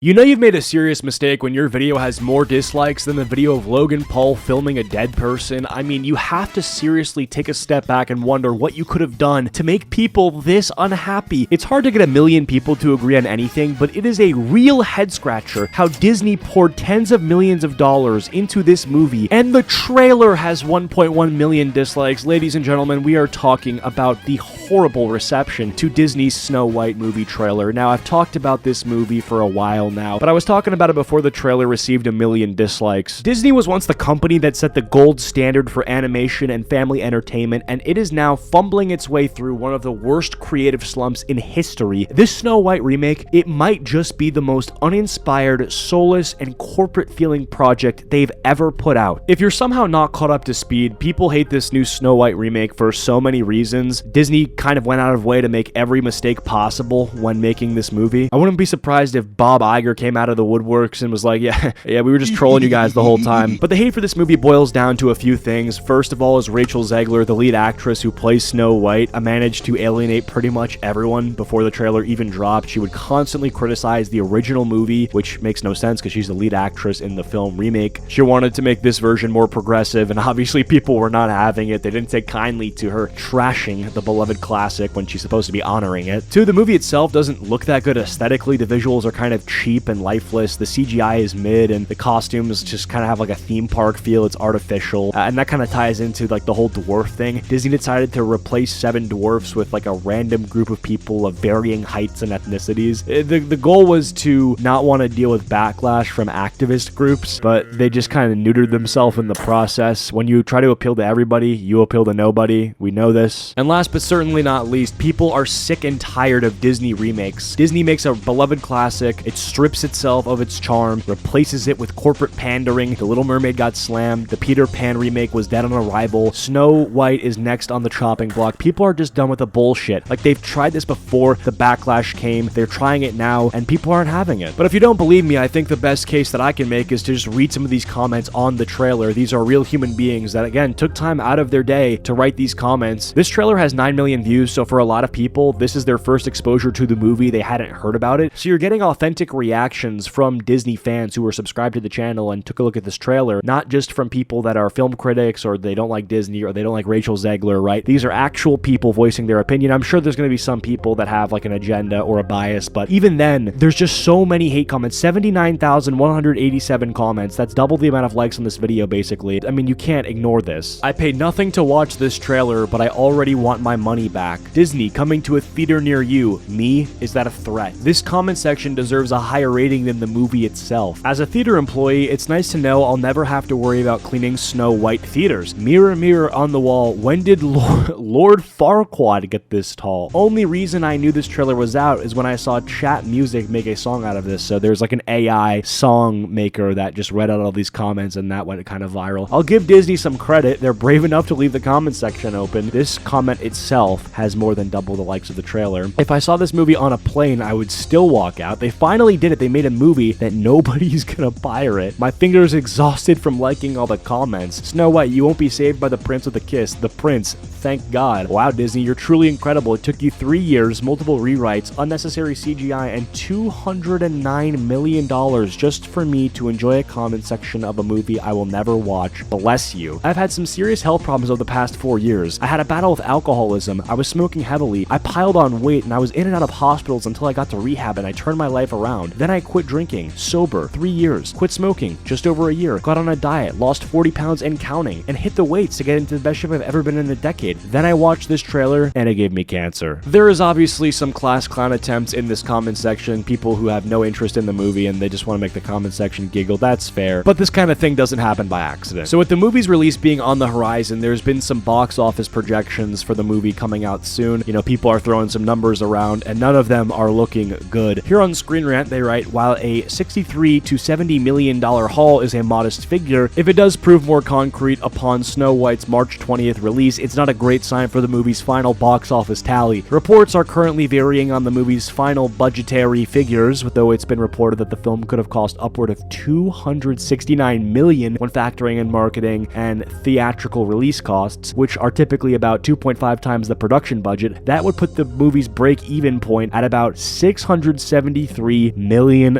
You know you've made a serious mistake when your video has more dislikes than the video of Logan Paul filming a dead person. I mean, you have to seriously take a step back and wonder what you could have done to make people this unhappy. It's hard to get a million people to agree on anything, but it is a real head-scratcher how Disney poured tens of millions of dollars into this movie, and the trailer has 1.1 million dislikes. Ladies and gentlemen, we are talking about the horrible reception to Disney's Snow White movie trailer. Now, I've talked about this movie for a while now, but I was talking about it before the trailer received a million dislikes. Disney was once the company that set the gold standard for animation and family entertainment, and it is now fumbling its way through one of the worst creative slumps in history. This Snow White remake, it might just be the most uninspired, soulless, and corporate-feeling project they've ever put out. If you're somehow not caught up to speed, people hate this new Snow White remake for so many reasons. Disney kind of went out of way to make every mistake possible when making this movie. I wouldn't be surprised if Bob Iger came out of the woodworks and was like, yeah, we were just trolling you guys the whole time. But the hate for this movie boils down to a few things. First of all is Rachel Zegler, the lead actress who plays Snow White, managed to alienate pretty much everyone before the trailer even dropped. She would constantly criticize the original movie, which makes no sense because she's the lead actress in the film remake. She wanted to make this version more progressive, and obviously people were not having it. They didn't take kindly to her trashing the beloved classic when she's supposed to be honoring it. Two, the movie itself doesn't look that good aesthetically. The visuals are kind of cheap and lifeless. The CGI is mid, and the costumes just kind of have like a theme park feel. It's artificial, and that kind of ties into like the whole dwarf thing. Disney decided to replace 7 dwarfs with like a random group of people of varying heights and ethnicities. The goal was to not want to deal with backlash from activist groups, but they just kind of neutered themselves in the process. When you try to appeal to everybody, you appeal to nobody. We know this. And last but certainly not least, people are sick and tired of Disney remakes. Disney makes a beloved classic, it strips itself of its charm, replaces it with corporate pandering. The Little Mermaid got slammed, the Peter Pan remake was dead on arrival, Snow White is next on the chopping block. People are just done with the bullshit. Like, they've tried this before the backlash came, they're trying it now, and people aren't having it. But if you don't believe me, I think the best case that I can make is to just read some of these comments on the trailer. These are real human beings that, again, took time out of their day to write these comments. This trailer has 9 million views, so for a lot of people, this is their first exposure to the movie. They hadn't heard about it. So you're getting authentic reactions from Disney fans who are subscribed to the channel and took a look at this trailer, not just from people that are film critics or they don't like Disney or they don't like Rachel Zegler, right? These are actual people voicing their opinion. I'm sure there's going to be some people that have like an agenda or a bias, but even then, there's just so many hate comments. 79,187 comments. That's double the amount of likes on this video, basically. I mean, you can't ignore this. I paid nothing to watch this trailer, but I already want my money back. Disney coming to a theater near you. Me? Is that a threat? This comment section deserves a higher rating than the movie itself. As a theater employee, it's nice to know I'll never have to worry about cleaning Snow White theaters. Mirror, mirror on the wall, when did Lord Farquaad get this tall? Only reason I knew this trailer was out is when I saw Chat Music make a song out of this. So there's like an AI song maker that just read out all these comments, and that went kind of viral. I'll give Disney some credit. They're brave enough to leave the comment section open. This comment itself has more than double the likes of the trailer. If I saw this movie on a plane, I would still walk out. They finally did it. They made a movie that nobody's gonna pirate. My fingers exhausted from liking all the comments. Snow White, you won't be saved by the prince with a kiss. The prince, thank God. Wow, Disney, you're truly incredible. It took you 3 years, multiple rewrites, unnecessary CGI, and $209 million just for me to enjoy a comment section of a movie I will never watch. Bless you. I've had some serious health problems over the past 4 years. I had a battle with alcoholism. I was smoking heavily. I piled on weight, and I was in and out of hospitals until I got to rehab and I turned my life around. Then I quit drinking, sober, 3 years. Quit smoking, just over a year. Got on a diet, lost 40 pounds and counting, and hit the weights to get into the best shape I've ever been in a decade. Then I watched this trailer, and it gave me cancer. There is obviously some class clown attempts in this comment section, people who have no interest in the movie and they just want to make the comment section giggle. That's fair, but this kind of thing doesn't happen by accident. So with the movie's release being on the horizon, there's been some box office projections for the movie coming out soon. You know, people are throwing some numbers around, and none of them are looking good. Here on Screen Rant, they write, while a $63 to $70 million haul is a modest figure, if it does prove more concrete upon Snow White's March 20th release, it's not a great sign for the movie's final box office tally. Reports are currently varying on the movie's final budgetary figures, though it's been reported that the film could have cost upward of $269 million when factoring in marketing and theatrical release costs, which are typically about 2.5 times the production budget. That would put the movie's break-even point at about $673 million. million.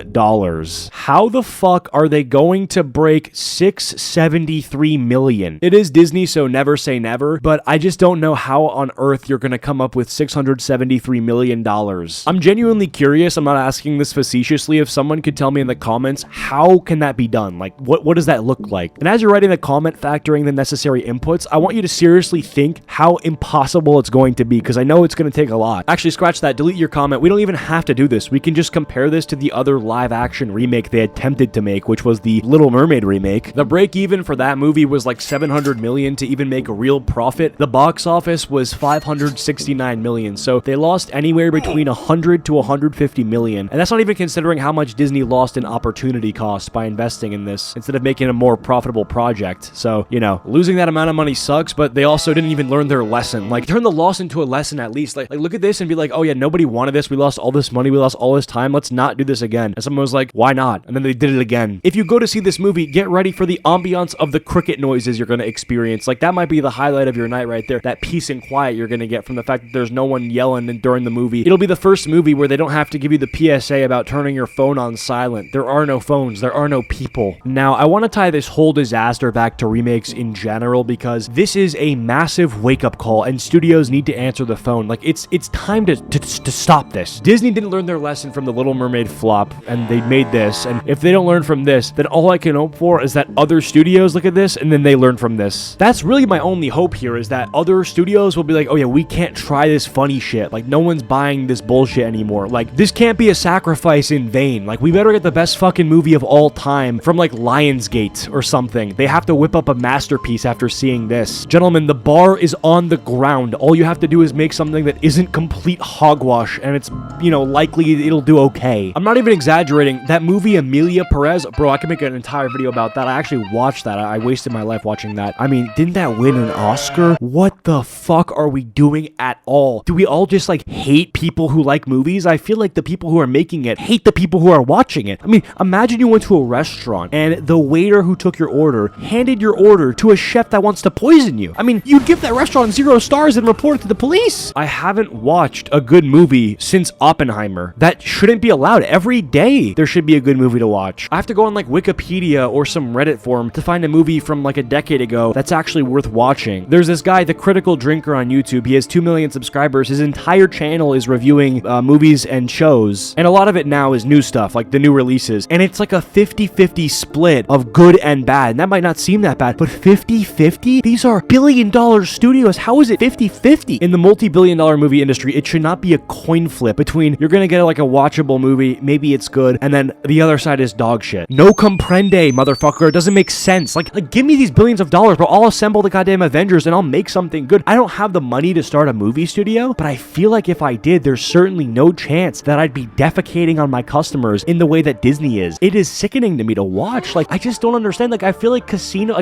How the fuck are they going to break $673 million? It is Disney, so never say never, but I just don't know how on earth you're going to come up with $673 million. I'm genuinely curious. I'm not asking this facetiously. If someone could tell me in the comments, how can that be done? Like, what does that look like? And as you're writing the comment, factoring the necessary inputs, I want you to seriously think how impossible it's going to be, because I know it's going to take a lot. Actually, scratch that. Delete your comment. We don't even have to do this. We can just compare this to the other live-action remake they attempted to make, which was the Little Mermaid remake. The break-even for that movie was like $700 million to even make a real profit. The box office was $569 million, so they lost anywhere between $100 to $150 million, and that's not even considering how much Disney lost in opportunity cost by investing in this instead of making a more profitable project. So, you know, losing that amount of money sucks, but they also didn't even learn their lesson. Like, turn the loss into a lesson at least. Like look at this and be like, oh yeah, nobody wanted this. We lost all this money. We lost all this time. Let's not do this again. And someone was like, why not? And then they did it again. If you go to see this movie, get ready for the ambiance of the cricket noises you're going to experience. Like, that might be the highlight of your night right there. That peace and quiet you're going to get from the fact that there's no one yelling during the movie. It'll be the first movie where they don't have to give you the PSA about turning your phone on silent. There are no phones. There are no people. Now, I want to tie this whole disaster back to remakes in general, because this is a massive wake-up call and studios need to answer the phone. Like, it's time to stop this. Disney didn't learn their lesson from the Little Mermaid flop, and they made this, and if they don't learn from this, then all I can hope for is that other studios look at this and then they learn from this. That's really my only hope here, is that other studios will be like, oh yeah, we can't try this funny shit. Like, no one's buying this bullshit anymore. Like, this can't be a sacrifice in vain. Like, we better get the best fucking movie of all time from like Lionsgate or something. They have to whip up a masterpiece after seeing this. Gentlemen, the bar is on the ground. All you have to do is make something that isn't complete hogwash, and it's, you know, likely it'll do okay. I'm not even exaggerating. That movie Emilia Perez, bro, I could make an entire video about that. I actually watched that. I wasted my life watching that. I mean, didn't that win an Oscar? What the fuck are we doing at all? Do we all just like hate people who like movies? I feel like the people who are making it hate the people who are watching it. I mean, imagine you went to a restaurant and the waiter who took your order handed your order to a chef that wants to poison you. I mean, you'd give that restaurant 0 stars and report it to the police. I haven't watched a good movie since Oppenheimer. That shouldn't be allowed. Every day there should be a good movie to watch. I have to go on like Wikipedia or some Reddit forum to find a movie from like a decade ago that's actually worth watching. There's this guy, The Critical Drinker, on YouTube. He has 2 million subscribers. His entire channel is reviewing movies and shows, and a lot of it now is new stuff, like the new releases, and it's like a 50-50 split of good and bad, and that might not seem that bad, but 50-50? These are billion-dollar studios. How is it 50-50? In the multi-billion-dollar movie industry, it should not be a coin flip between you're gonna get like a watchable movie, maybe it's good, and then the other side is dog shit. No comprende, motherfucker. It doesn't make sense. Like give me these billions of dollars, bro. I'll assemble the goddamn Avengers and I'll make something good. I don't have the money to start a movie studio, but I feel like if I did, there's certainly no chance that I'd be defecating on my customers in the way that Disney is. It is sickening to me to watch. Like, I just don't understand. Like, I feel like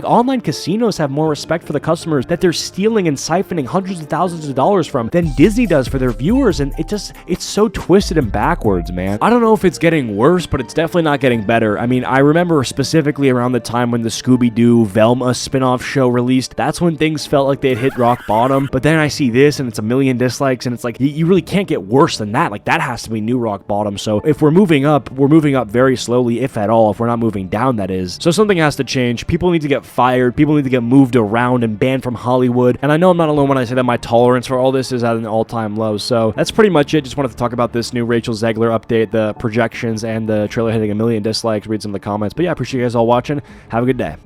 online casinos have more respect for the customers that they're stealing and siphoning hundreds of thousands of dollars from than Disney does for their viewers, and it's so twisted and backwards, man. I don't know if it's getting worse, but it's definitely not getting better. I mean, I remember specifically around the time when the Scooby-Doo Velma spin-off show released, that's when things felt like they'd hit rock bottom, but then I see this and it's 1 million dislikes, and it's like, you really can't get worse than that. Like, that has to be new rock bottom. So if we're moving up very slowly, if at all, if we're not moving down, that is. So something has to change. People need to get fired. People need to get moved around and banned from Hollywood. And I know I'm not alone when I say that my tolerance for all this is at an all-time low. So that's pretty much it. Just wanted to talk about this new Rachel Zegler update, the projections, and the trailer hitting 1 million dislikes. Read some of the comments. But yeah, I appreciate you guys all watching. Have a good day.